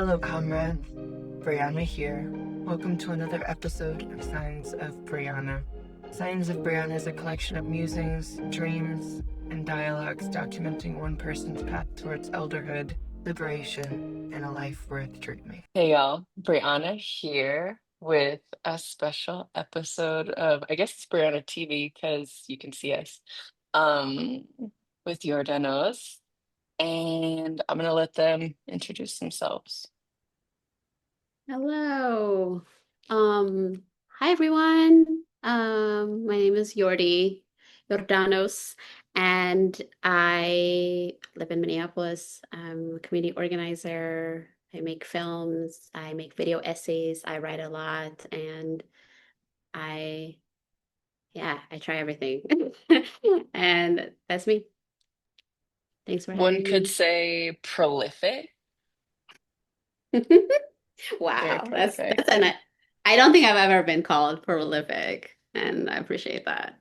Hello, comrades. Brianna here. Welcome to another episode of Signs of Brianna. Signs of Brianna is a collection of musings, dreams, and dialogues documenting one person's path towards elderhood, liberation, and a life worth dreaming. Hey y'all, Brianna here with a special episode of, I guess it's Brianna TV because you can see us, um, with Yordanose, and I'm gonna let them introduce themselves. Hello. Hi everyone. My name is Yordanos, and I live in Minneapolis. I'm a community organizer. I make films, I make video essays, I write a lot, and I, I try everything. And that's me. Thanks for One having could me. say prolific, very Wow, that's prolific. an I don't think I've ever been called prolific, and I appreciate that.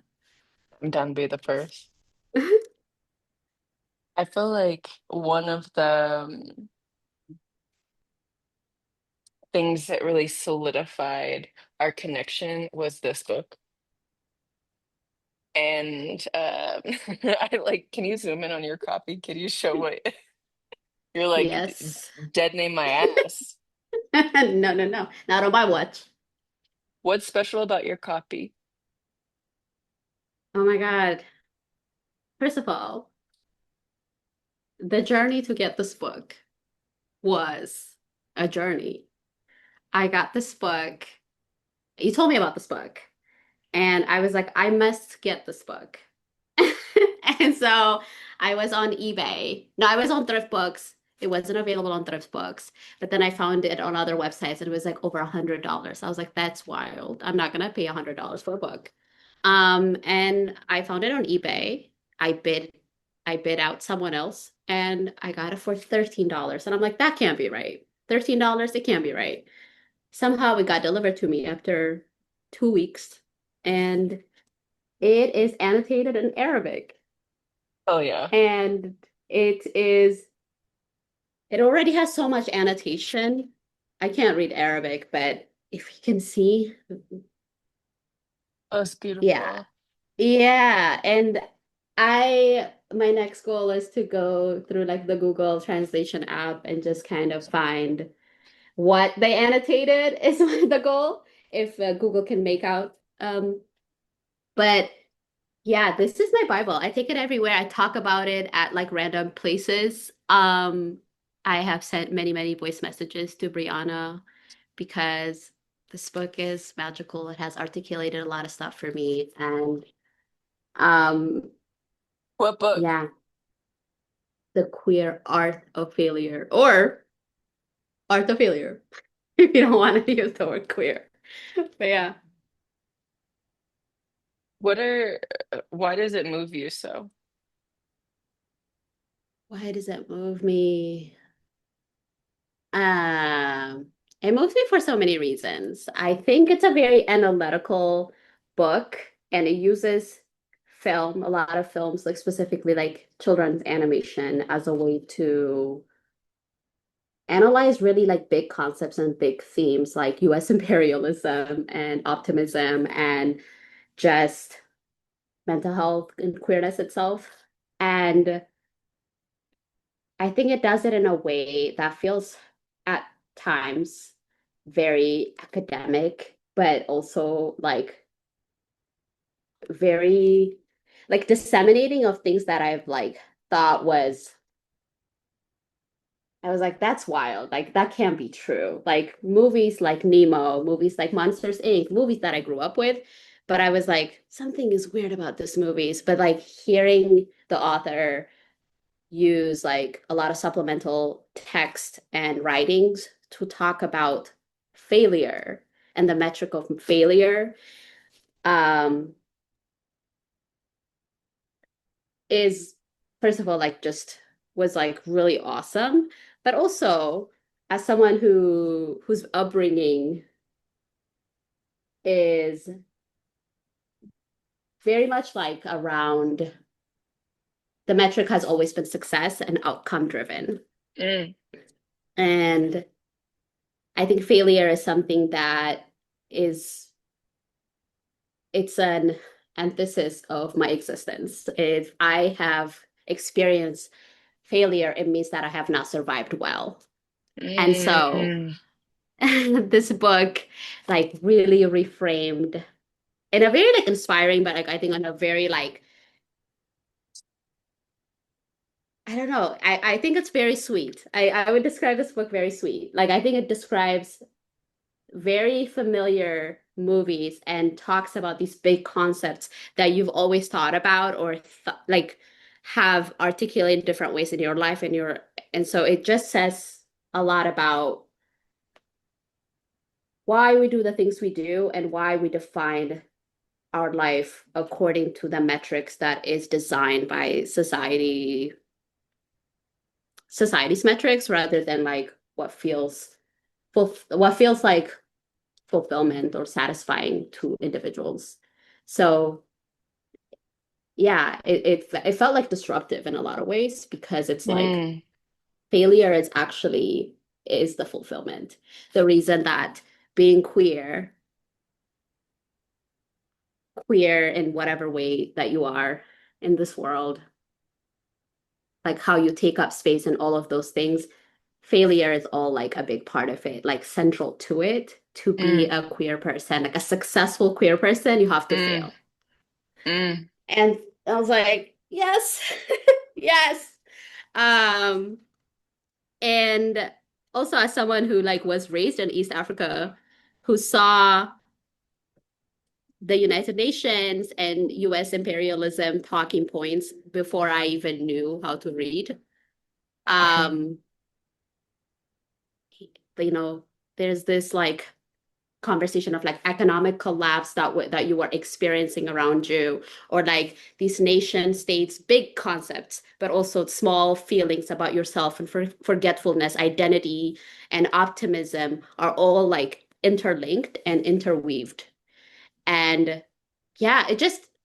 I'm down to be the first. I feel like one of the things that really solidified our connection was this book. And I like, can you zoom in on your copy? Can you show what you're like Yes. dead name my ass? No, no, no. Not on my watch. What's special about your copy? Oh my God. First of all, the journey to get this book was a journey. I got this book. You told me about this book, and I was like, I must get this book. And so I was on eBay. No, I was on Thrift Books. It wasn't available on Thrift Books, but then I found it on other websites and it was like over $100. I was like, that's wild. I'm not gonna pay $100 for a book. And I found it on eBay. I bid, I bid out someone else and I got it for $13. And I'm like, that can't be right. $13, it can't be right. Somehow it got delivered to me after 2 weeks and it is annotated in Arabic. Oh yeah. And it is, it already has so much annotation. I can't read Arabic, but if you can see, Oh, it's yeah. beautiful. Yeah, and my next goal is to go through like the Google Translation app and just kind of find what they annotated is the goal, if Google can make out. But yeah, this is my Bible. I take it everywhere. I talk about it at like random places. I have sent many, many voice messages to Brianna because this book is magical. It has articulated a lot of stuff for me, and um, What book? yeah. The queer art of failure or art of failure if you don't want to use the word queer. But yeah, What are, why does it move you so? why does it move me? Um, it moves me for so many reasons. I think it's a very analytical book and it uses film, a lot of films, like specifically like children's animation as a way to analyze really like big concepts and big themes like US imperialism and optimism and just mental health and queerness itself. And I think it does it in a way that feels at times very academic, but also like very like disseminating of things that I've like thought was I was like, that's wild. Like that can't be true. Like movies like Nemo, movies like Monsters Inc., movies that I grew up with. But I was like, something is weird about this movies. But like hearing the author use like a lot of supplemental text and writings to talk about failure and the metric of failure um, is first of all like just was like really awesome, but also as someone whose upbringing is very much like around the metric has always been success and outcome driven. Mm. And I think failure is something that is it's an emphasis of my existence. If I have experienced failure, it means that I have not survived well. And so Mm, this book like really reframed in a very like inspiring, but like I think on a very like I don't know. I think it's very sweet. I would describe this book very sweet. Like I think it describes very familiar movies and talks about these big concepts that you've always thought about or like have articulated in different ways in your life and so it just says a lot about why we do the things we do and why we define our life according to the metrics that is designed by society's metrics rather than like what feels like fulfillment or satisfying to individuals. So yeah, it felt like disruptive in a lot of ways because it's like mm, failure is the fulfillment. The reason that being queer in whatever way that you are in this world, like how you take up space and all of those things, failure is all like a big part of it, like central to it. To be mm, a queer person, like a successful queer person, you have to mm, fail. mm. And I was like, yes, yes. Um, and also as someone who like was raised in East Africa, who saw the United Nations and US imperialism talking points before I even knew how to read. Um, you know, there's this like conversation of like economic collapse that you are experiencing around you, or like these nation states big concepts but also small feelings about yourself and forgetfulness, identity and optimism are all like interlinked and interweaved. And yeah,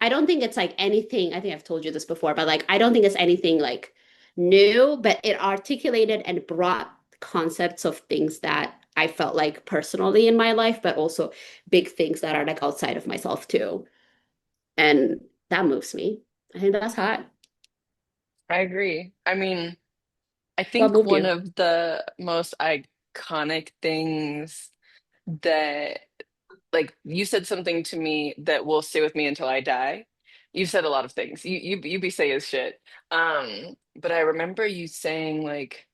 I don't think it's like anything. I think I've told you this before, but like I don't think it's anything like new, but it articulated and brought concepts of things that I felt like personally in my life, but also big things that are like outside of myself too. And that moves me. I think that's hot. I agree. I mean, I What think moved one you? of the most iconic things that, like, you said something to me that will stay with me until I die. You said a lot of things. You be saying shit. But I remember you saying like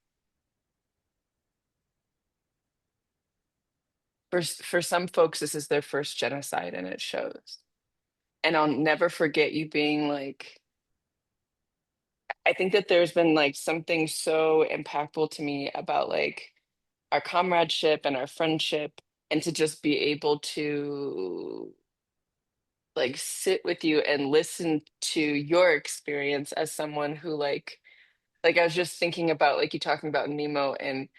for some folks this is their first genocide and it shows. And I'll never forget you being like, I think that there's been like something so impactful to me about like our comradeship and our friendship, and to just be able to like sit with you and listen to your experience as someone who like I was just thinking about like you talking about Nemo and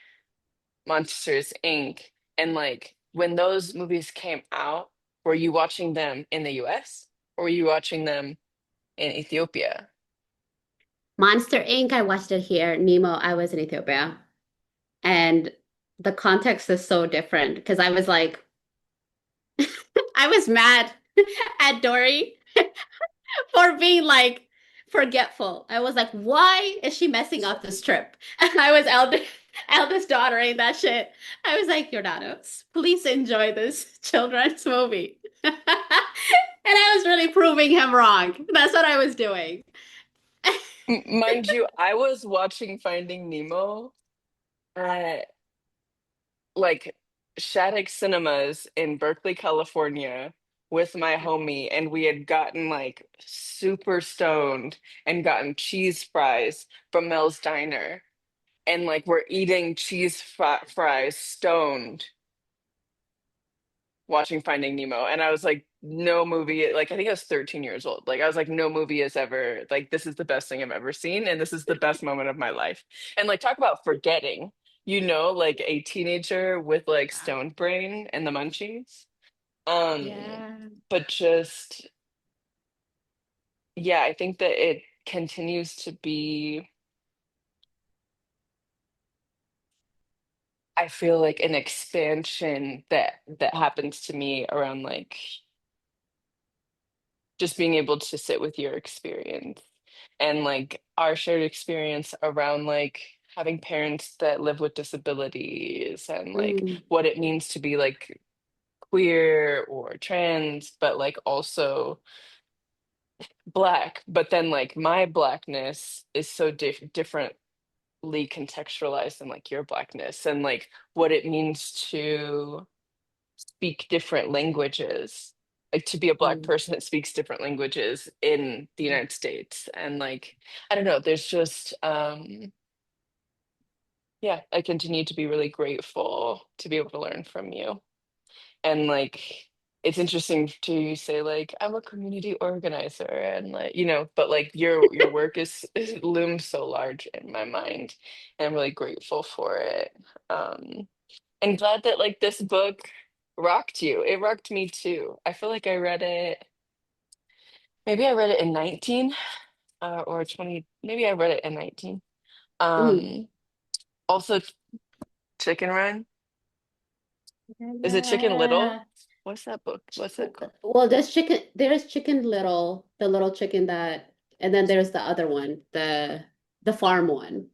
Monsters Inc. And like when those movies came out, were you watching them in the US or were you watching them in Ethiopia? Monster Inc. I watched it here. Nemo, I was in Ethiopia. And the context is so different because I was like, I was mad at Dory for being like forgetful. I was like, why is she messing up this trip? And I was eldest daughtering that shit. I was like, Jordanos, please enjoy this children's movie. And I was really proving him wrong. That's what I was doing. Mind you, I was watching Finding Nemo at like Shattuck Cinemas in Berkeley, California with my homie, and we had gotten like super stoned and gotten cheese fries from Mel's Diner. And like we're eating fries stoned watching Finding Nemo. And I was like, no movie, like I think I was 13 years old. Like I was like, no movie has ever, like, this is the best thing I've ever seen. And this is the best moment of my life. And like, talk about forgetting, like a teenager with like stoned brain and the munchies. Um, Yeah. but just, yeah, I think that it continues to be, I feel like an expansion that happens to me around like just being able to sit with your experience and like our shared experience around like having parents that live with disabilities and like Mm, what it means to be like queer or trans, but like also Black. But then like my Blackness is so differently contextualized than like your Blackness and like what it means to speak different languages, like to be a Black mm, person that speaks different languages in the United States. And like, I don't know, there's just, yeah, I continue to be really grateful to be able to learn from you. And like, it's interesting to say like I'm a community organizer and like but like your work is looms so large in my mind and I'm really grateful for it. Um and glad that like this book rocked you. It rocked me too. I feel like I read it, maybe I read it in 19 or 20, maybe I read it in 19. mm. Um, Also Chicken Run. Is it Chicken Little? Yeah. What's that book? What's that called? Well, there's Chicken Little, the little chicken that, and then there's the other one, the farm one.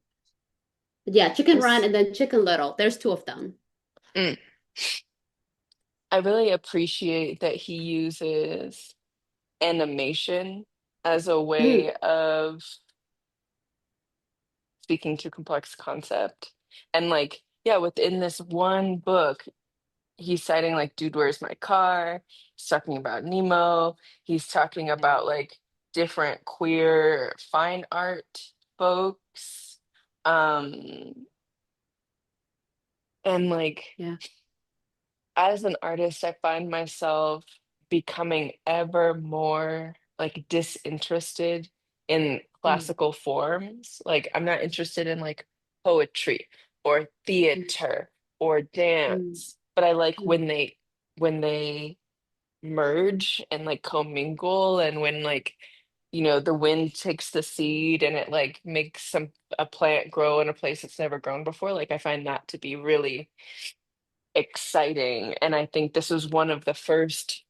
Yeah, Chicken Run What's and then Chicken Little. There's two of them. mm. I really appreciate that he uses animation as a Mm, way of speaking to complex concept. And like, yeah, within this one book, he's citing like dude where's my car, he's talking about Nemo, he's talking about like different queer fine art folks, um and like yeah. as an artist I find myself becoming ever more like disinterested in Mm, classical forms. Like I'm not interested in like poetry or mm, theater or mm, dance, but I like mm, when they merge and like commingle and when like the wind takes the seed and it like makes a plant grow in a place it's never grown before. Like I find that to be really exciting, and I think this was one of the first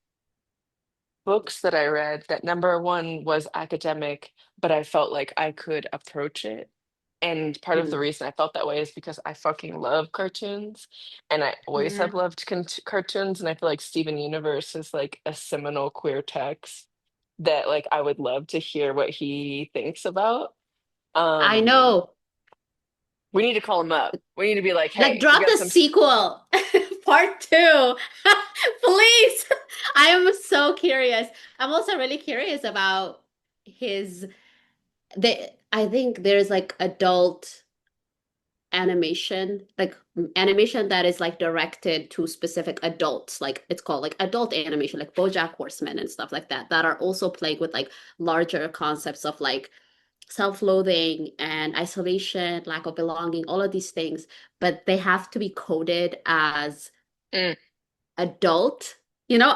books that I read that number one was academic, but I felt like I could approach it. And part of the mm, reason I felt that way is because I fucking love cartoons and I always yeah. have loved cartoons. And I feel like Steven Universe is like a seminal queer text that like I would love to hear what he thinks about. I Um, know. we need to call him up. We need to be like, Like, hey, you drop got the some. sequel, part two, please. I am so curious. I'm also really curious about his. I think there's like adult animation, like animation that is like directed to specific adults. Like it's called like adult animation, like BoJack Horseman and stuff like that. That are also playing with like larger concepts of like self-loathing and isolation, lack of belonging, all of these things, but they have to be coded as Mm, adult,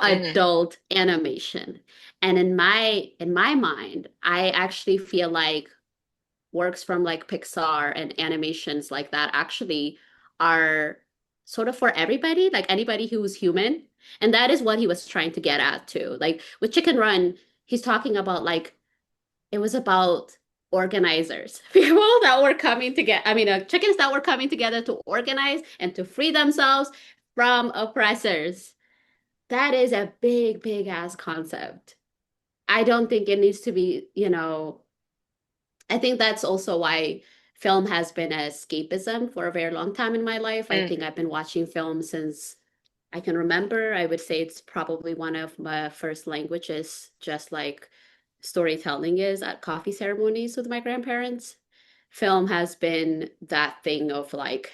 mhm, adult animation. And in my mind, I actually feel like works from like Pixar and animations like that actually are sort of for everybody, like anybody who's human. And that is what he was trying to get at too. Like with Chicken Run, he's talking about like it was about organizers, people that were coming together. I mean, chickens that were coming together to organize and to free themselves from oppressors. That is a big, big ass concept. I don't think it needs to be, I think that's also why film has been escapism for a very long time in my life. I mm, think I've been watching film since I can remember. I would say it's probably one of my first languages, just like storytelling is at coffee ceremonies with my grandparents. Film has been that thing of like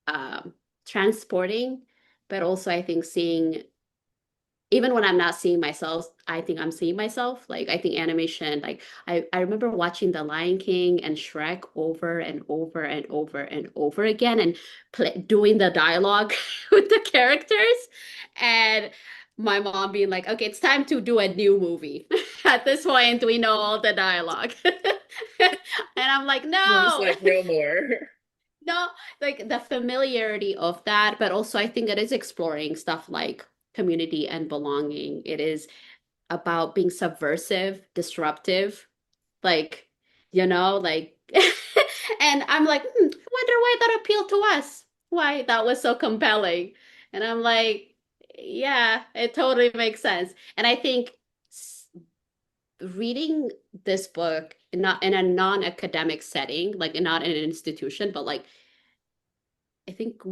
um, transporting, but also I think seeing even when I'm not seeing myself, I think I'm seeing myself. Like I think animation, like I remember watching The Lion King and Shrek over and over and over and over again and doing the dialogue with the characters. And my mom being like, okay, it's time to do a new movie. At this point, we know all the dialogue. And I'm like, I was no. like, no more. No, like the familiarity of that, but also I think it is exploring stuff like community and belonging. It is about being subversive, disruptive, like, like, and I'm like, wonder why that appealed to us, why that was so compelling. And I'm like, yeah, it totally makes sense. And I think reading this book, not in a non-academic setting, like not in an institution, but like, I think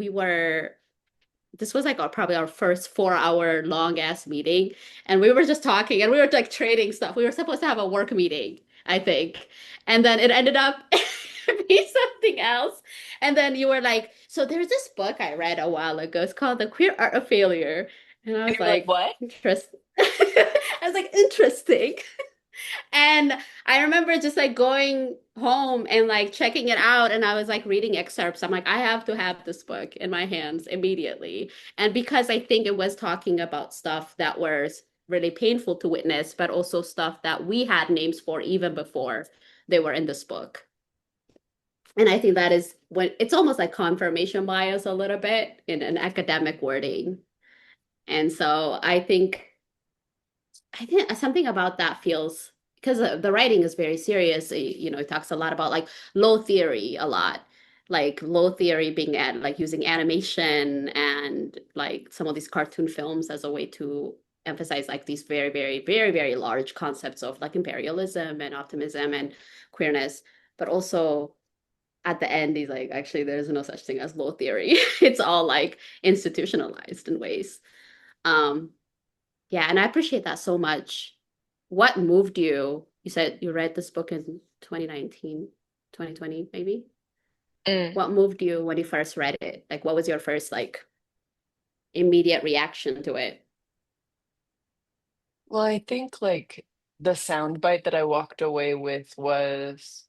this was like probably our first 4 hour long ass meeting. And we were just talking and we were like trading stuff. We were supposed to have a work meeting, I think. And then it ended up being something else. And then you were like, so there's this book I read a while ago. It's called The Queer Art of Failure. And I And was you were like, like, what? interesting. I was like, interesting. And I remember just like going home and like checking it out, and I was like reading excerpts. I'm like, I have to have this book in my hands immediately. And because I think it was talking about stuff that was really painful to witness, but also stuff that we had names for even before they were in this book. And I think that is when it's almost like confirmation bias a little bit in an academic wording. And so I think something about that feels because the writing is very serious. It talks a lot about like low theory a lot, like low theory being at like using animation and like some of these cartoon films as a way to emphasize like these very, very, very, very large concepts of like imperialism and optimism and queerness, but also at the end he's like, actually, there's no such thing as low theory. It's all like institutionalized in ways. Um, yeah, and I appreciate that so much. What moved you? You said you read this book in 2019, 2020, maybe. Mm. What moved you when you first read it? Like, what was your first, like, immediate reaction to it? Well, I think like the soundbite that I walked away with was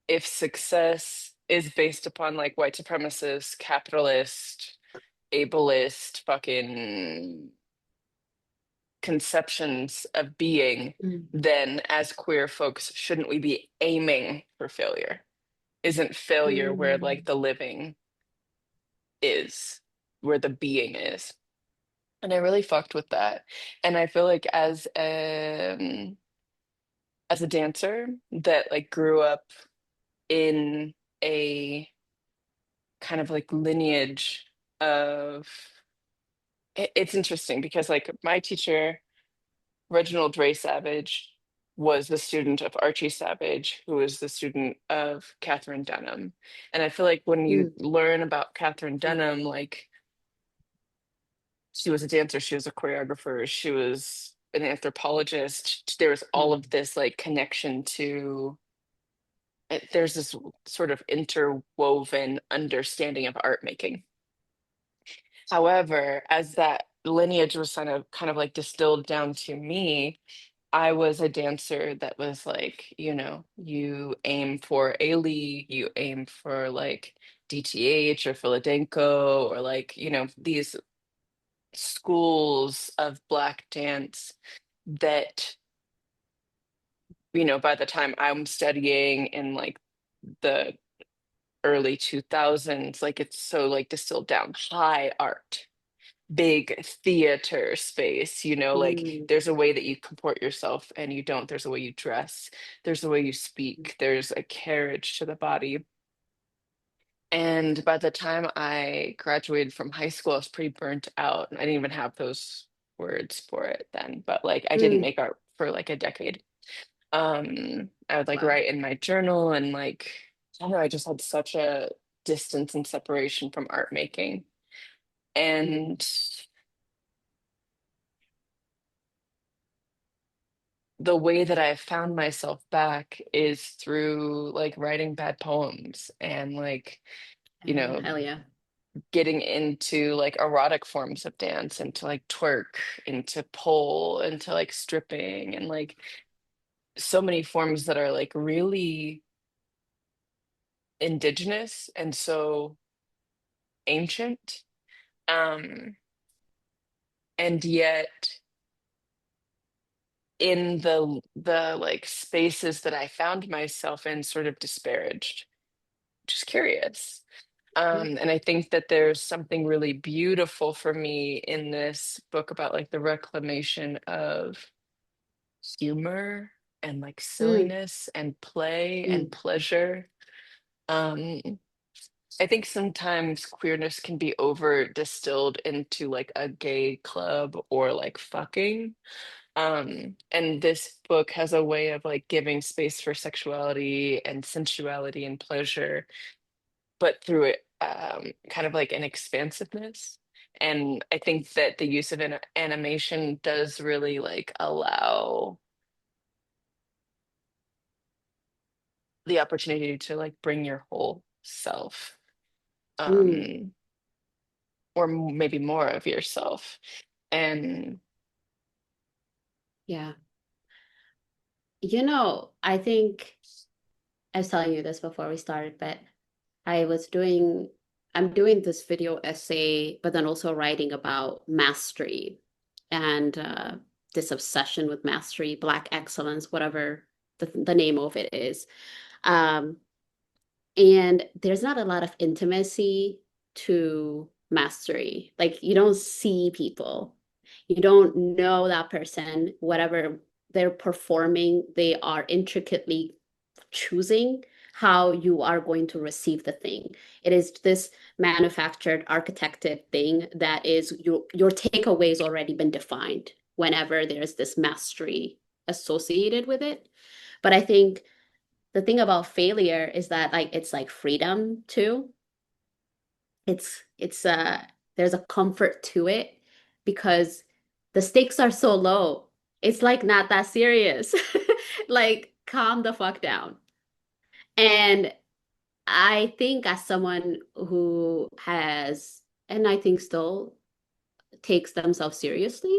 if success is based upon like white supremacist, capitalist, ableist, fucking conceptions of being, Mm, then as queer folks, shouldn't we be aiming for failure? Isn't failure where like mm, the living is, where the being is? And I really fucked with that. And I feel like as a dancer that like grew up in a kind of like lineage of it's interesting because like my teacher Reginald Ray Savage was the student of Archie Savage, who was the student of Catherine Denham. And I feel like when you mm, learn about Catherine Denham, like she was a dancer, she was a choreographer, she was an anthropologist. There was all mm, of this like connection to there's this sort of interwoven understanding of art making. However, as that lineage was kind of like distilled down to me, I was a dancer that was like, you aim for A-League, you aim for like DTH or Philadelphia or like, these schools of Black dance that, by the time I'm studying in like the early 2000s, like it's so like distilled down high art, big theater space, like mm, there's a way that you comport yourself and you don't. There's a way you dress, there's a way you speak, there's a carriage to the body. And by the time I graduated from high school, I was pretty burnt out. I didn't even have those words for it then, but like I didn't mm. make art for like a decade. I would like Wow. write in my journal and like I don't know, I just had such a distance and separation from art making. Mm, And the way that I found myself back is through like writing bad poems and like, you know, hell yeah. getting into like erotic forms of dance, into like twerk, into pole, into like stripping and like so many forms that are like really indigenous and so ancient. Um, and yet in the like spaces that I found myself in sort of disparaged. just curious. And I think that there's something really beautiful for me in this book about like the reclamation of humor and like Mm, silliness and play and mm, pleasure. Um, I think sometimes queerness can be over distilled into like a gay club or like fucking. And this book has a way of like giving space for sexuality and sensuality and pleasure, but through it, kind of like an expansiveness. And I think that the use of an animation does really like allow the opportunity to like bring your whole self, mm, um, or maybe more of yourself. And yeah. I think I was telling you this before we started, but I was doing, I'm doing this video essay, but then also writing about mastery and this obsession with mastery, Black excellence, whatever the name of it is. Um, and there's not a lot of intimacy to mastery. Like you don't see people, you don't know that person, whatever they're performing, they are intricately choosing how you are going to receive the thing. It is this manufactured, architected thing that is your takeaway's already been defined whenever there's this mastery associated with it. But I think the thing about failure is that like it's like freedom too. It's there's a comfort to it because the stakes are so low. It's like not that serious. Like calm the fuck down. And I think as someone who has, and I think still takes themselves seriously,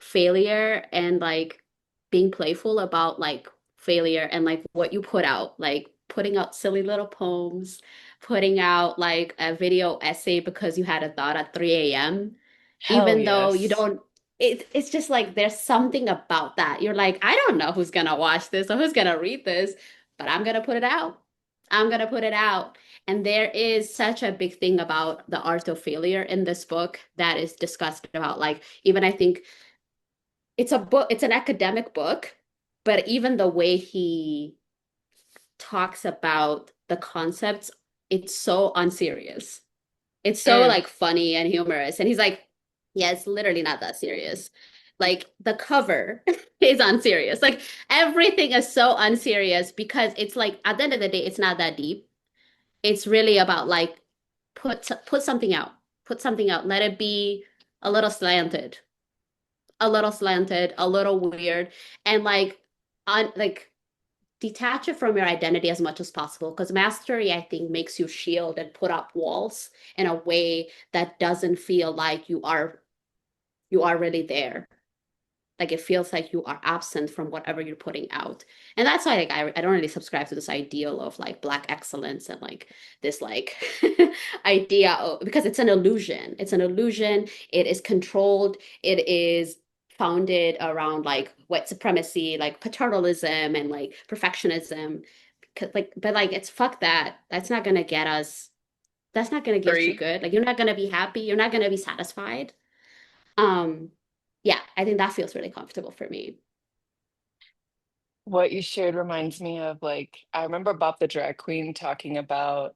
failure and like being playful about like failure and like what you put out, like putting out silly little poems, putting out like a video essay because you had a thought at 3 a.m., hell even though you yes. don't, it's just like there's something about that. You're like, I don't know who's gonna watch this or who's gonna read this, but I'm gonna put it out. I'm gonna put it out. And there is such a big thing about the art of failure in this book that is discussed about, like, even I think it's a book, it's an academic book, but even the way he talks about the concepts, it's so unserious. It's so Mm, like funny and humorous. And he's like, yeah, it's literally not that serious. Like the cover is unserious. Like everything is so unserious because it's like at the end of the day, it's not that deep. It's really about like put something out. Put something out. Let it be a little slanted, a little weird, and like on like detach it from your identity as much as possible. Because mastery, I think, makes you shield and put up walls in a way that doesn't feel like you are really there. Like it feels like you are absent from whatever you're putting out. And that's why like I don't really subscribe to this ideal of like Black excellence and like this like idea of, because it's an illusion. It's an illusion. It is controlled. It is founded around like white supremacy, like paternalism and like perfectionism. Like, but like it's fuck that. That's not gonna get us, that's not gonna get you free. good. Like you're not gonna be happy. You're not gonna be satisfied. Um, yeah, I think that feels really comfortable for me. What you shared reminds me of like I remember Bob the drag queen talking about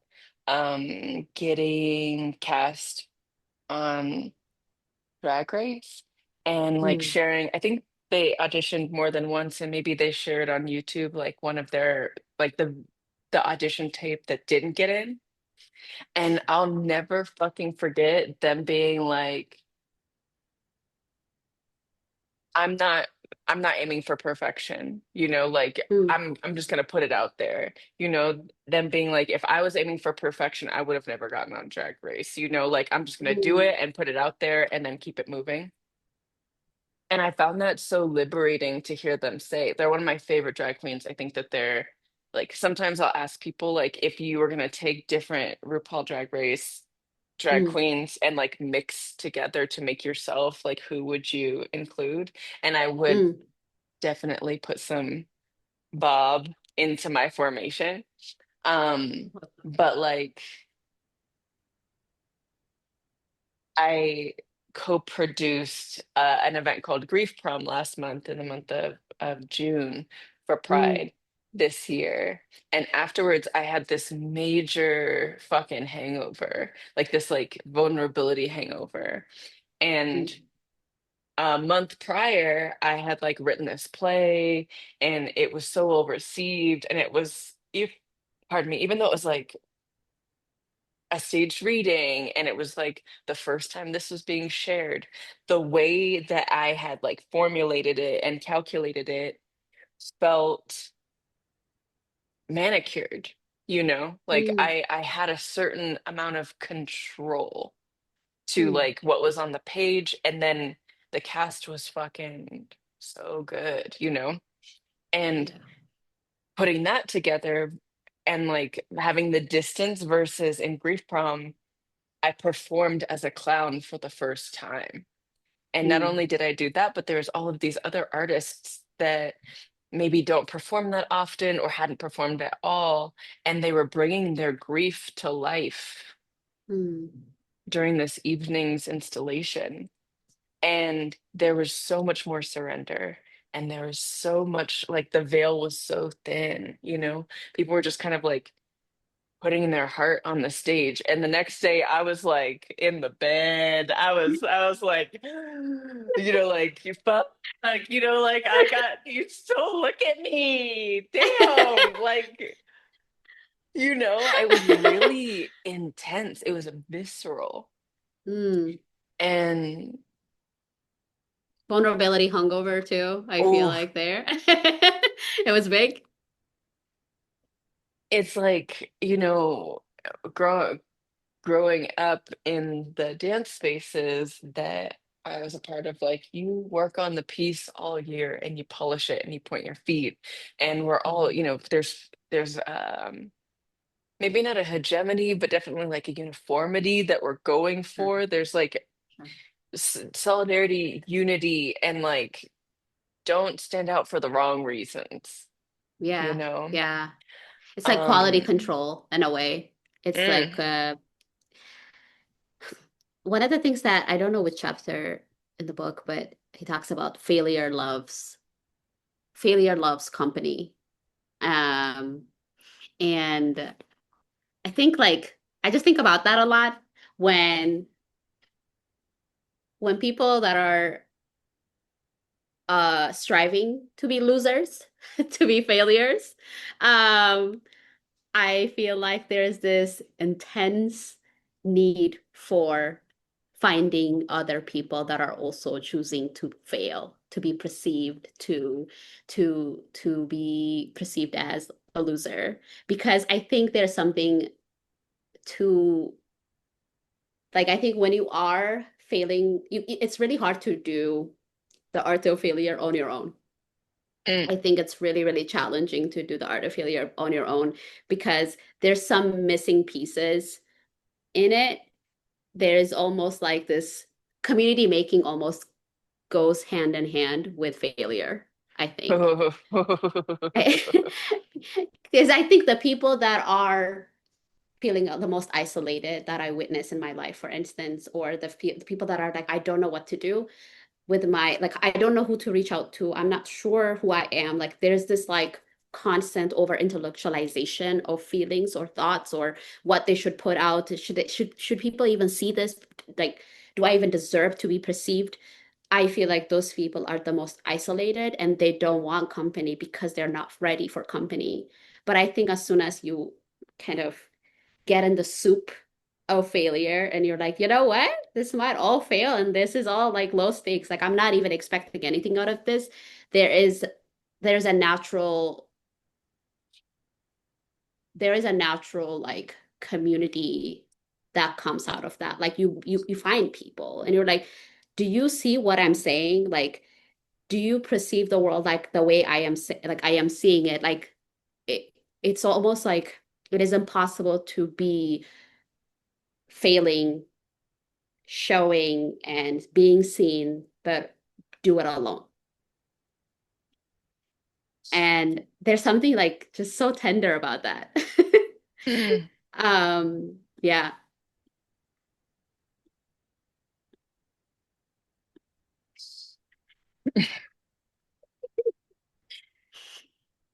getting cast on Drag Race and like Mm, sharing. I think they auditioned more than once, and maybe they shared on YouTube like one of their like the audition tape that didn't get in. And I'll never fucking forget them being like, I'm not I'm not aiming for perfection, like mm, I'm just gonna put it out there, them being like, if I was aiming for perfection, I would have never gotten on Drag Race, like I'm just gonna do mm, it and put it out there and then keep it moving. And I found that so liberating to hear them say. They're one of my favorite drag queens. I think that they're like, sometimes I'll ask people like if you were gonna take different RuPaul Drag Race drag mm, queens and like mix together to make yourself, like who would you include? And I would mm, definitely put some Bob into my formation. But like I co-produced an event called Grief Prom last month in the month of June for Mm, Pride this year. And afterwards, I had this major fucking hangover, like this like vulnerability hangover. And mm, a month prior, I had like written this play and it was so well received. And it was, pardon me, even though it was like a staged reading and it was like the first time this was being shared, the way that I had like formulated it and calculated it felt manicured, like mm, I had a certain amount of control to mm. like what was on the page, and then the cast was fucking so good, and Yeah. putting that together and like having the distance versus in Grief Prom, I performed as a clown for the first time. And not Mm, only did I do that, but there's all of these other artists that maybe don't perform that often or hadn't performed at all. And they were bringing their grief to life mm, during this evening's installation. And there was so much more surrender. And there was so much, like the veil was so thin, People were just kind of like putting their heart on the stage. And the next day I was like in the bed. I was like, like you fuck, like, like I got you still look at me. Damn. Like, it was really intense. It was visceral. mm. And Vulnerability hungover too, I feel oh, like there. It was big. it's like, grow, growing up in the dance spaces that I was a part of, like you work on the piece all year and you polish it and you point your feet. And we're all, Mm, there's maybe not a hegemony, but definitely like a uniformity that we're going sure, for. There's like sure. solidarity, unity, and like don't stand out for the wrong reasons, you Yeah, know? yeah. It's like quality Um, control in a way. It's like mm, one of the things that I don't know which chapter in the book, but he talks about failure loves company. Um, and I think like I just think about that a lot when people that are striving to be losers, to be failures. Um, I feel like there's this intense need for finding other people that are also choosing to fail, to be perceived to be perceived as a loser. Because I think there's something to like I think when you are failing, it's really hard to do the art of failure on your own. mm. I think it's really, really challenging to do the art of failure on your own because there's some missing pieces in it. There's almost like this community making almost goes hand in hand with failure, I think. Because I think the people that are feeling the most isolated that I witness in my life, for instance, or the people that are like, I don't know what to do with my like I don't know who to reach out to. I'm not sure who I am. Like there's this like constant over intellectualization of feelings or thoughts or what they should put out. Should people even see this? Like, do I even deserve to be perceived? I feel like those people are the most isolated and they don't want company because they're not ready for company. But I think as soon as you kind of get in the soup of failure and you're like, you know what? This might all fail and this is all like low stakes. Like I'm not even expecting anything out of this. There is there's a natural there is a natural like community that comes out of that. Like you find people and you're like, do you see what I'm saying? Like, do you perceive the world like the way like I am seeing it? Like it's almost like it is impossible to be failing showing and being seen, but do it alone. And there's something like just so tender about that. Yeah.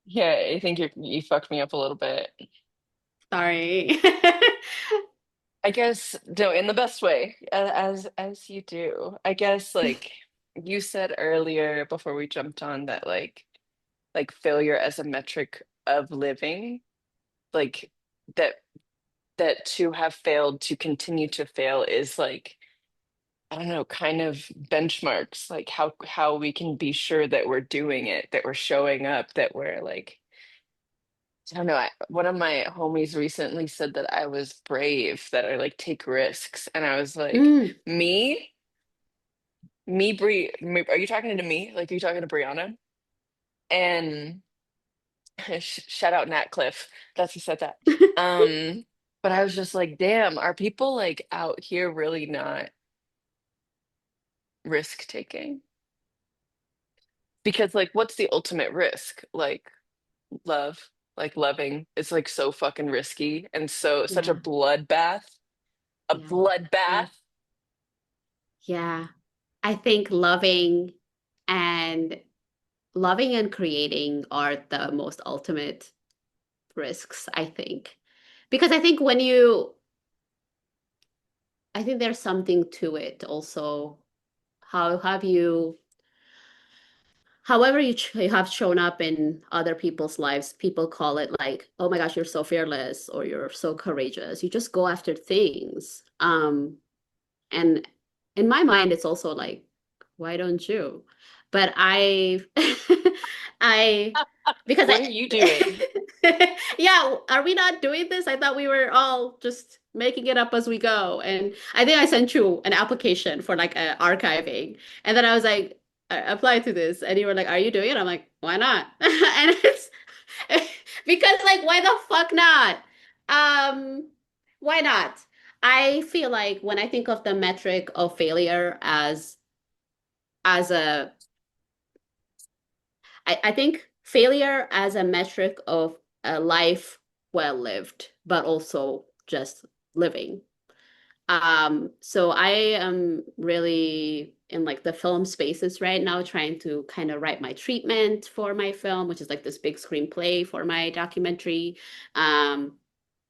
Yeah, I think you fucked me up a little bit. Sorry. I guess no, in the best way, as you do. I guess like you said earlier before we jumped on that like failure as a metric of living, like that that to have failed to continue to fail is like I don't know, kind of benchmarks, like how we can be sure that we're doing it, that we're showing up, that we're like I don't know. One of my homies recently said that I was brave, that I like take risks, and I was like, Mm. me, are you talking to me? Like, are you talking to Brianna? And shout out Nat Cliff, that's who said that. Um, but I was just like, damn, are people like out here really not risk taking? Because like, what's the ultimate risk? Like love, like loving is like so fucking risky and so such a Yeah. bloodbath, a Yeah. Yeah. bloodbath. Yeah. I think and loving and creating are the most ultimate risks, I think. Because I think there's something to it also. How have you, however you have shown up in other people's lives, people call it like, oh my gosh, you're so fearless or you're so courageous. You just go after things. And in my mind, it's also like, why don't you? But I, because What are you doing? yeah, are we not doing this? I thought we were all just making it up as we go. And I think I sent you an application for like archiving. And then I was like, apply to this. And you were like, are you doing it? I'm like, why not? And it's because like, why the fuck not? Um, why not? I feel like when I think of the metric of failure as a I think failure as a metric of a life well lived, but also just living. So I am really in like the film spaces right now, trying to kind of write my treatment for my film, which is like this big screenplay for my documentary. Um,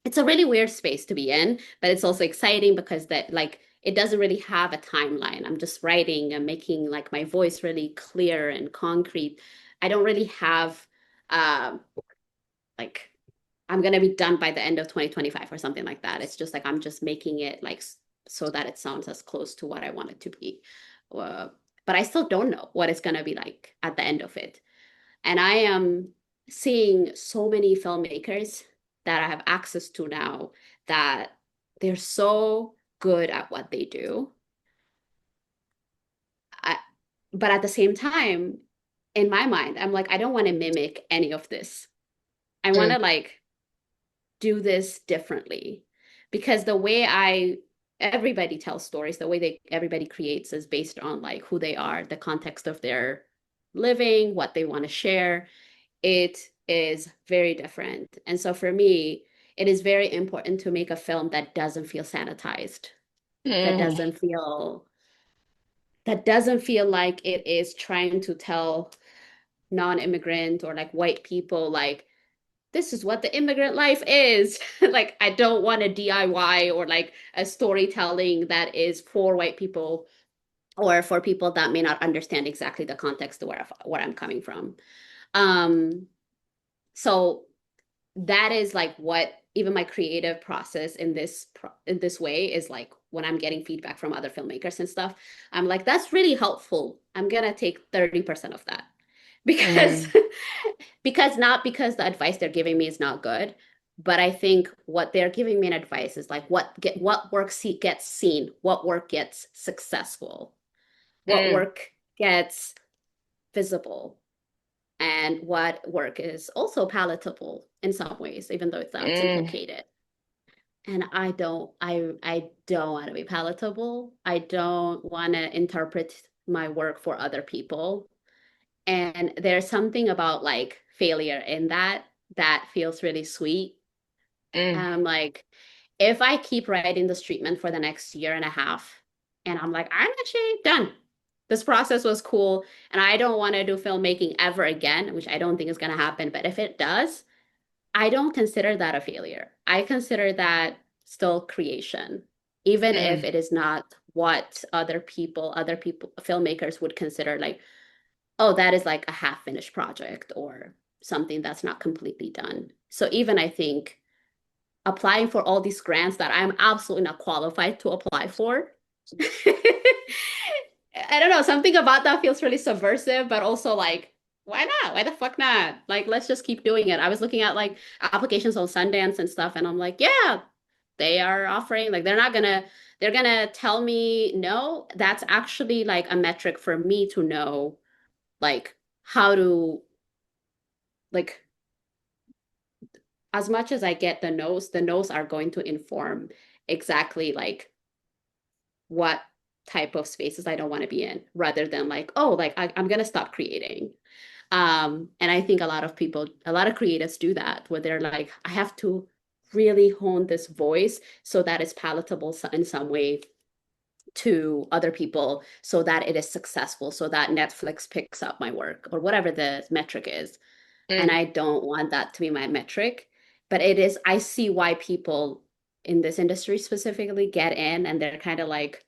it's a really weird space to be in, but it's also exciting because that like it doesn't really have a timeline. I'm just writing and making like my voice really clear and concrete. I don't really have um like I'm gonna be done by the end of 2025 or something like that. It's just like I'm just making it like so that it sounds as close to what I want it to be. Uh, but I still don't know what it's gonna be like at the end of it. And I am seeing so many filmmakers that I have access to now that they're so good at what they do. I, but at the same time, in my mind, I'm like, I don't want to mimic any of this. I want Mm, to like do this differently because everybody tells stories, the way everybody creates is based on like who they are, the context of their living, what they want to share. It is very different. And so for me, it is very important to make a film that doesn't feel sanitized, that mm, doesn't feel that doesn't feel like it is trying to tell non-immigrant or like white people like this is what the immigrant life is. Like I don't want a DIY or like a storytelling that is for white people or for people that may not understand exactly the context of where I'm coming from. Um, so that is like what even my creative process in this way is like when I'm getting feedback from other filmmakers and stuff. I'm like, that's really helpful. I'm gonna take 30% of that because mm, not because the advice they're giving me is not good, but I think what they're giving me in advice is like what work gets seen, what work gets successful, what mm, work gets visible, and what work is also palatable in some ways, even though it's mm, implicated. And I don't want to be palatable. I don't want to interpret my work for other people. And there's something about like failure in that that feels really sweet Mm, And I'm like, if I keep writing this treatment for the next year and a half, and I'm like, I'm actually done. This process was cool, and I don't want to do filmmaking ever again, which I don't think is going to happen. But if it does, I don't consider that a failure. I consider that still creation, even if mm, it is not what other people, filmmakers would consider like, oh, that is like a half finished project or something that's not completely done. So even I think applying for all these grants that I'm absolutely not qualified to apply for. I don't know, something about that feels really subversive, but also like, why not? Why the fuck not? Like, let's just keep doing it. I was looking at like applications on Sundance and stuff, and I'm like, yeah, they are offering, like, they're gonna tell me no. That's actually like a metric for me to know, like, how to, like, as much as I get the no's are going to inform exactly like what type of spaces I don't want to be in, rather than like, oh, like I'm gonna stop creating. And I think a lot of people, a lot of creatives do that, where they're like, I have to really hone this voice so that it's palatable in some way to other people, so that it is successful, so that Netflix picks up my work or whatever the metric is. And mm, I don't want that to be my metric. But it is, I see why people in this industry specifically get in, and they're kind of like,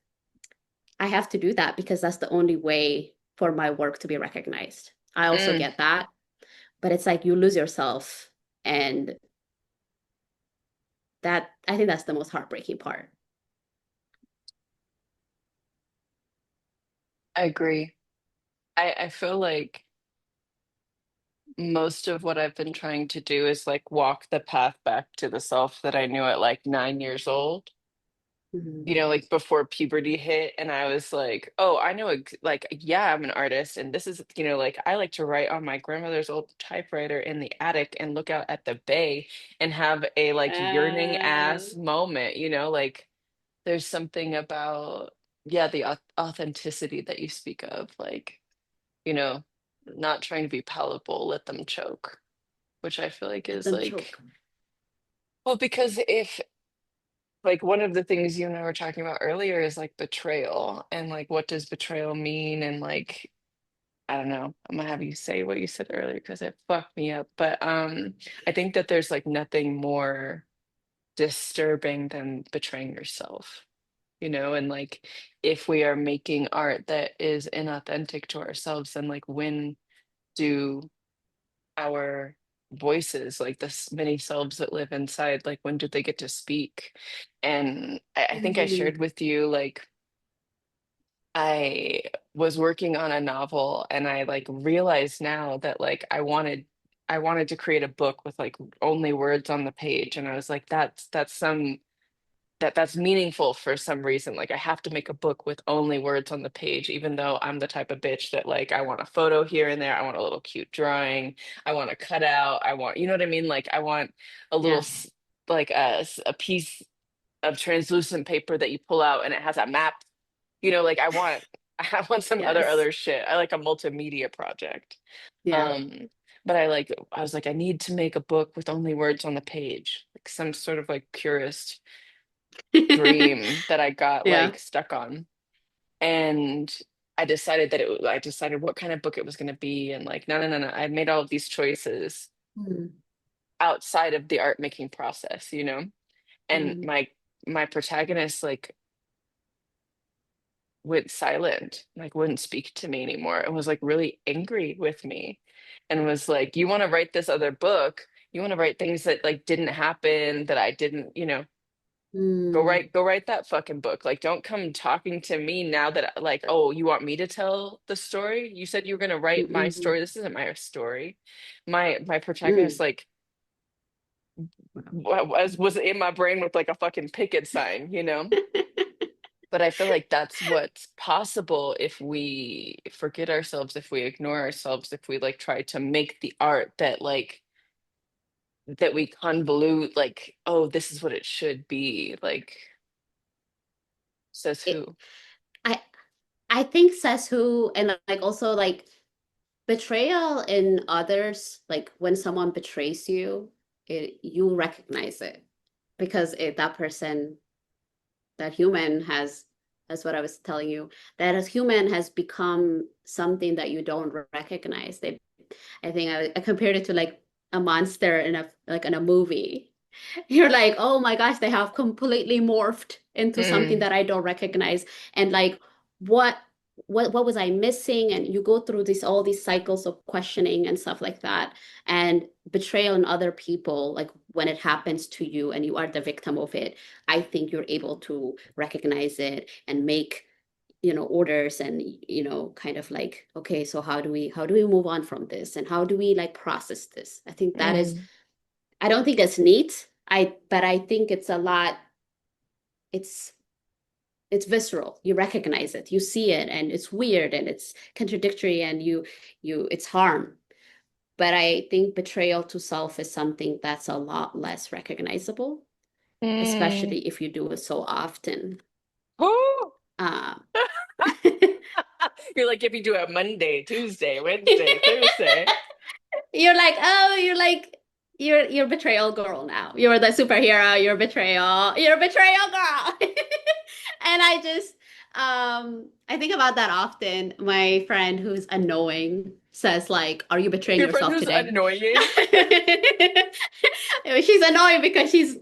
I have to do that because that's the only way for my work to be recognized. I also mm. get that, but it's like you lose yourself. And that, I think that's the most heartbreaking part. I agree. I feel like most of what I've been trying to do is like walk the path back to the self that I knew at like 9 years old. Mhm. You know, like before puberty hit, and I was like, oh, I know, like, yeah, I'm an artist, and this is, like, I like to write on my grandmother's old typewriter in the attic and look out at the bay and have a like yearning Uh, ass moment, like there's something about, yeah, the authenticity that you speak of, like, you know, not trying to be palatable, let them choke, which I feel like let is them like, choke. well, because if like one of the things you and I were talking about earlier is like betrayal and like what does betrayal mean and like I don't know. I'm gonna have you say what you said earlier because it fucked me up. But I think that there's like nothing more disturbing than betraying yourself, and like if we are making art that is inauthentic to ourselves, then like when do our voices, like the many selves that live inside, like when do they get to speak? And I think I shared Mhm. with you, like I was working on a novel and I like realized now that like I wanted to create a book with like only words on the page. And I was like, that's meaningful for some reason. Like I have to make a book with only words on the page, even though I'm the type of bitch that like I want a photo here and there. I want a little cute drawing. I want a cutout. I want, you know what I mean? Like I want a little Yeah. like a piece of translucent paper that you pull out and it has a map. Like I want I want some Yes. other shit. I like a multimedia project. Yeah. Um, but I was like, I need to make a book with only words on the page, like some sort of like purist dream that I got Yeah. like stuck on. And I decided what kind of book it was going to be. And like, no, no, no, no. I made all of these choices Mhm. outside of the art making process, and Mhm. my protagonist like went silent, like wouldn't speak to me anymore and was like really angry with me and was like, you want to write this other book? You want to write things that like didn't happen, that I didn't, go Mm. write that fucking book. Like, don't come talking to me now that like, oh, you want me to tell the story? You said you were gonna write my Mhm. story. This isn't my story. My protagonist Mm. like was in my brain with like a fucking picket sign. But I feel like that's what's possible if we forget ourselves, if we ignore ourselves, if we like try to make the art that we convolute, like, oh, this is what it should be. Like, says It, who? I I think says who, and like also like betrayal in others, like when someone betrays you, you recognize it. because that person, that human has, that's what I was telling you, that as human has become something that you don't recognize. I think I compared it to like a monster in a movie. You're like, oh my gosh, they have completely morphed into something Mm, that I don't recognize. And like, what what was I missing? And you go through all these cycles of questioning and stuff like that. And betrayal in other people, like when it happens to you and you are the victim of it, I think you're able to recognize it and make, orders, and kind of like, okay, so how do we move on from this, and how do we like process this? I think that is, mm, I don't think it's neat. But I think it's a lot, it's it's visceral. You recognize it, you see it, and it's weird and it's contradictory, and it's harm. But I think betrayal to self is something that's a lot less recognizable, mm. especially if you do it so often. Woo! Uh, You're like if you do it Monday, Tuesday, Wednesday, Thursday. you're betrayal girl now. You're the superhero, you're betrayal girl. And I think about that often. My friend who's annoying says like, "Are you betraying Your friend yourself who's today?" annoying. She's annoying because she's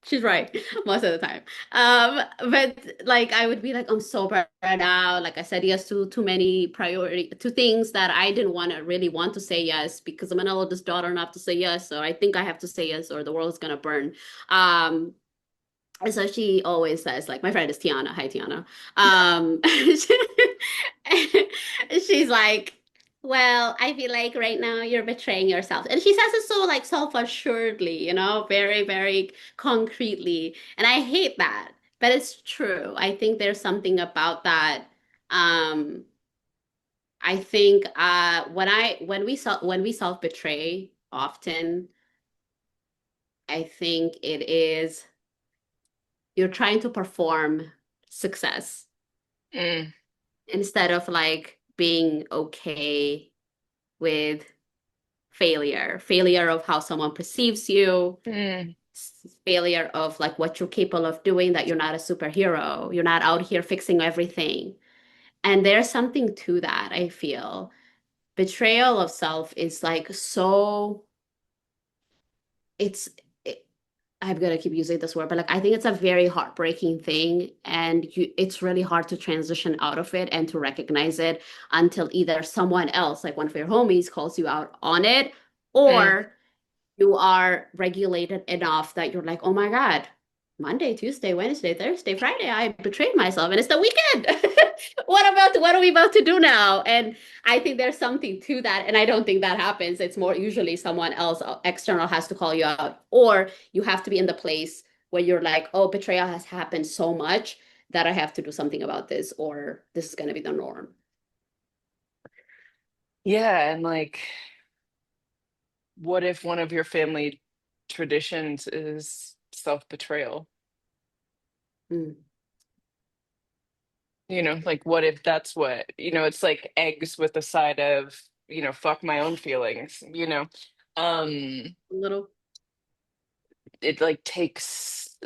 she's right most of the time. But like I would be like, I'm so burned out. Like I said yes to too many priority to things that I didn't really want to say yes, because I'm an oldest daughter enough to say yes. So I think I have to say yes or the world's gonna burn. Um, and so she always says, like, my friend is Tiana. Hi, Tiana. She's like, well, I feel like right now you're betraying yourself. And she says it so like self-assuredly, very, very concretely. And I hate that. But it's true. I think there's something about that. Um, I think when we self-betray often, I think it is you're trying to perform success Mm, instead of like being okay with failure of how someone perceives you, mm, failure of like what you're capable of doing, that you're not a superhero, you're not out here fixing everything. And there's something to that. I feel betrayal of self is like so, it's it, I'm gonna keep using this word, but like I think it's a very heartbreaking thing, and it's really hard to transition out of it and to recognize it until either someone else, like one of your homies, calls you out on it, mm. or you are regulated enough that you're like, oh my God, Monday, Tuesday, Wednesday, Thursday, Friday, I betrayed myself and it's the weekend. What are we about to do now? And I think there's something to that. And I don't think that happens. It's more usually someone else external has to call you out, or you have to be in the place where you're like, oh, betrayal has happened so much that I have to do something about this, or this is going to be the norm. Yeah, and like, what if one of your family traditions is self-betrayal? Mm. Like what if that's what, it's like eggs with a side of, fuck my own feelings, Um, A little. it like takes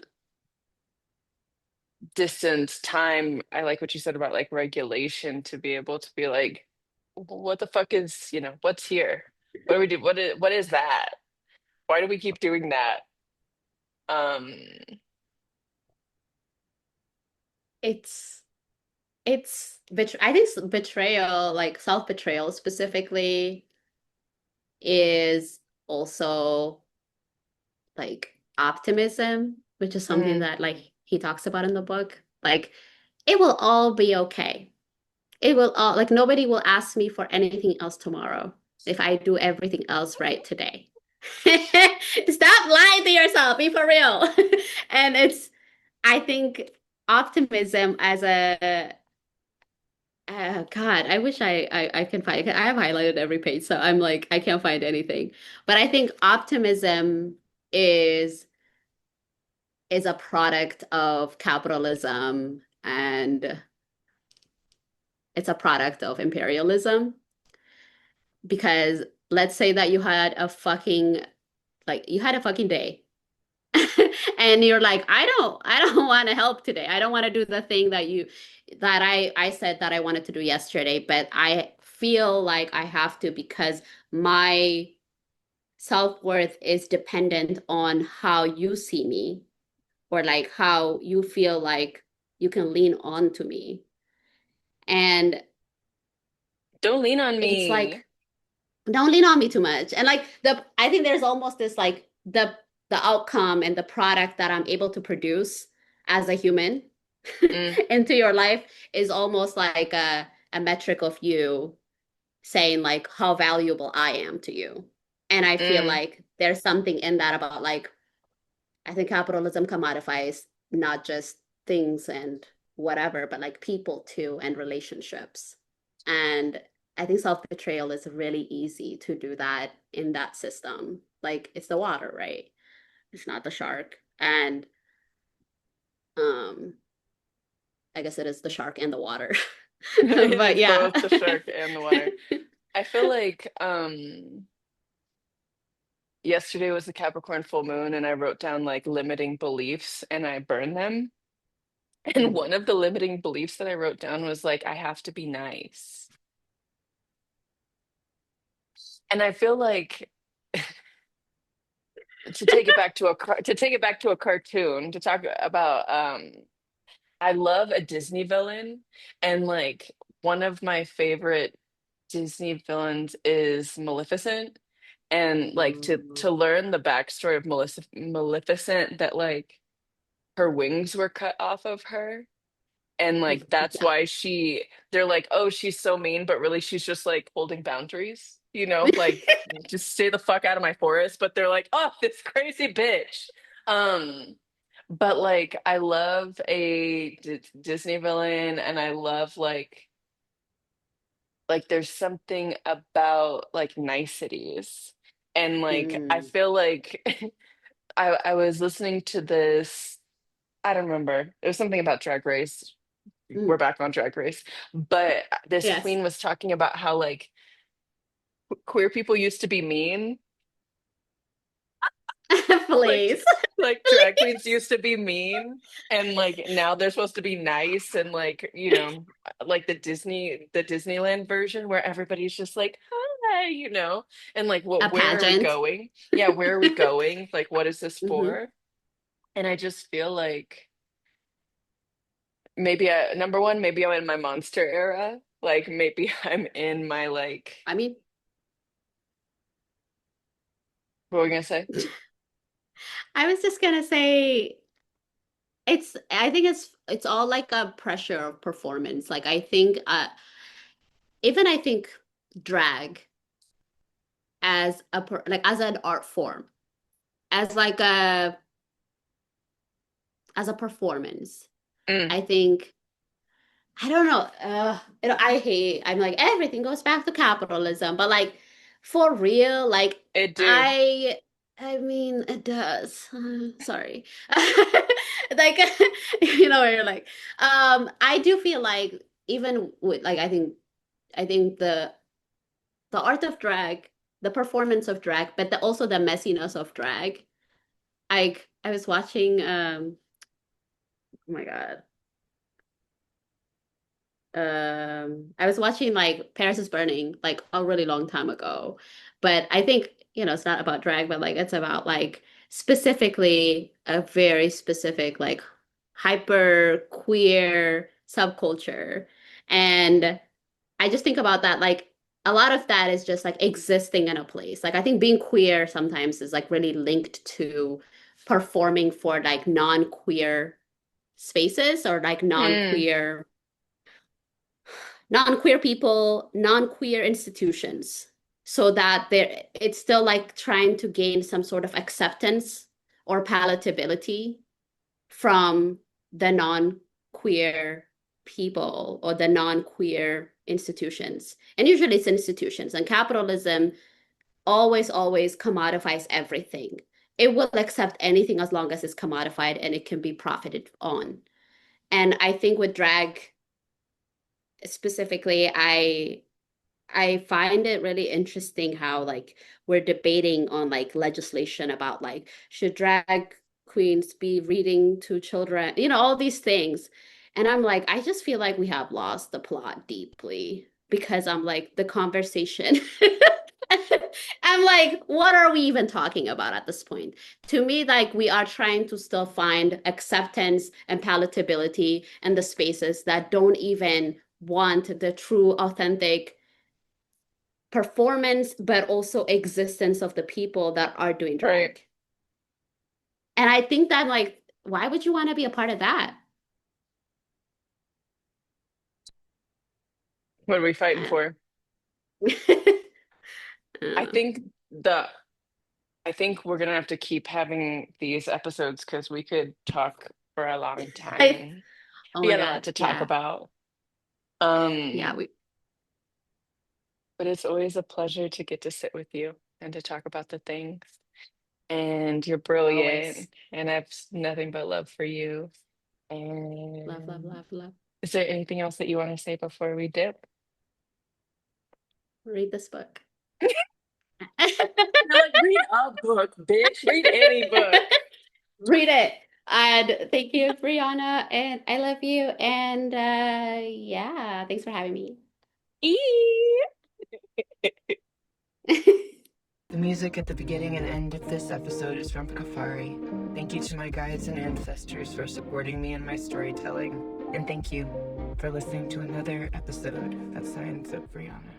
distance, time. I like what you said about like regulation to be able to be like, what the fuck is, what's here? What do we do? What is that? Why do we keep doing that? Um, It's I think betrayal, like self-betrayal specifically, is also like optimism, which is something mm, that like he talks about in the book. Like, it will all be okay. It will all, like, nobody will ask me for anything else tomorrow if I do everything else right today. Stop lying to yourself, be for real. And I think optimism as a God, I wish I can find. I have highlighted every page, so I'm like I can't find anything. But I think optimism is is a product of capitalism, and it's a product of imperialism. Because let's say that you had a fucking day, And you're like, I don't want to help today. I don't want to do the thing that I said that I wanted to do yesterday, but I feel like I have to because my self-worth is dependent on how you see me or like how you feel like you can lean on to me. And Don't lean on it's me. like, don't lean on me too much. And like I think there's almost this like the outcome and the product that I'm able to produce as a human Mm, into your life is almost like a metric of you saying like how valuable I am to you. And I feel mm, like there's something in that about like I think capitalism commodifies not just things and whatever, but like people too and relationships. And I think self-betrayal is really easy to do that in that system. Like it's the water, right? It's not the shark. And um I guess it is the shark and the water. it But is yeah. both the shark and the water. I feel like yesterday was the Capricorn full moon and I wrote down like limiting beliefs and I burned them. And Mm. one of the limiting beliefs that I wrote down was like I have to be nice. And I feel like to take it back to to take it back to a cartoon to talk about I love a Disney villain and like one of my favorite Disney villains is Maleficent and like to learn the backstory of Maleficent that like her wings were cut off of her and like that's Yeah. why they're like, oh, she's so mean, but really she's just like holding boundaries, you know, like just stay the fuck out of my forest. But they're like, oh, this crazy bitch. Um, but like I love a Disney villain and I love like there's something about like niceties. And like I Mm. feel like I was listening to this, I don't remember. It was something about Drag Race. We're Mm. back on Drag Race. But this Yes. queen was talking about how like queer people used to be mean. Like Please. like drag queens used to be mean and like now they're supposed to be nice and like, you know, like the Disneyland version where everybody's just like, hi, you know, and like A where are we pageant. going? Yeah, where are we going? Like what is this Hmm. for? And I just feel like number one, maybe I'm in my monster era. Like maybe I'm in my like I mean, what were we gonna say? I was just gonna say I think it's all like a pressure of performance. Like I think even I think drag as like as an art form, as like as a performance. Mm, I think I don't know. I'm like, everything goes back to capitalism, but like for real, like it do. I mean, it does. Sorry. Like, where you're like, I do feel like even with like, I think the art of drag, the performance of drag, but also the messiness of drag. I was watching, oh my God. I was watching like Paris is Burning like a really long time ago. But I think, it's not about drag, but like it's about like specifically a very specific like hyper queer subculture. And I just think about that like a lot of that is just like existing in a place. Like I think being queer sometimes is like really linked to performing for like non-queer spaces or like Mm, non-queer people, non-queer institutions, so that it's still like trying to gain some sort of acceptance or palatability from the non-queer people or the non-queer institutions. And usually it's institutions. And capitalism always commodifies everything. It will accept anything as long as it's commodified and it can be profited on. And I think with drag specifically, I find it really interesting how like we're debating on like legislation about like should drag queens be reading to children, all these things. And I'm like, I just feel like we have lost the plot deeply because I'm like, the conversation. I'm like, what are we even talking about at this point? To me, like, we are trying to still find acceptance and palatability and the spaces that don't even want the true, authentic performance, but also existence of the people that are doing drag. Right. And I think that, like, why would you want to be a part of that? What are we fighting Uh, for? I uh, think the I think we're gonna have to keep having these episodes because we could talk for a long I, time. oh We my got a lot God. to talk Yeah. about. Yeah. Um, but it's always a pleasure to get to sit with you and to talk about the things. And you're Always brilliant, and I have nothing but love for you. love, love, And love, love. is there anything else that you want to say before we dip? Read this book. You're like, read a book, bitch. Read any book. Read it. And thank you, Brianna. And I love you. And yeah, thanks for having me. Eee. The music at the beginning and end of this episode is from Kafari. Thank you to my guides and ancestors for supporting me in my storytelling. And thank you for listening to another episode of Signs of Breana.